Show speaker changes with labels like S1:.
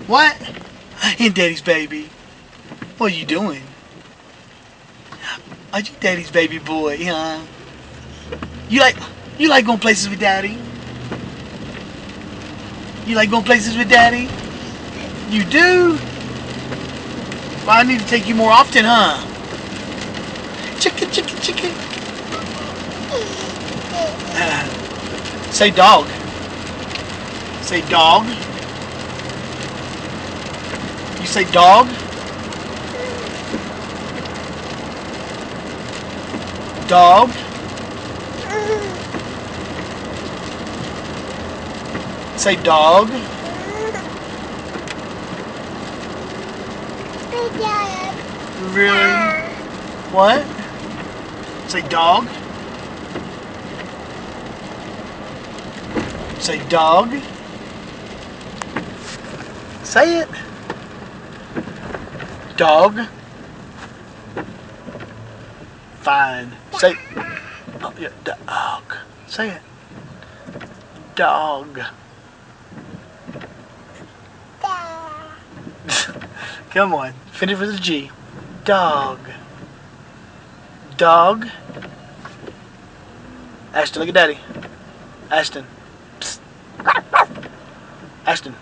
S1: What? In Daddy's baby. What are you doing? Are you Daddy's baby boy, huh? You like going places with Daddy? You like going places with Daddy? You do? Well, I need to take you more often, huh? Chicken, chicken, chicken. Say dog. Say dog. You say dog? Dog. Say dog. Really? What? Say dog. Say dog. Say it. Dog. Fine. Say. Oh, yeah, dog. Say it. Dog. Come on. Finish with a G. Dog. Dog. Ashton, look at Daddy. Ashton. Psst. Ashton.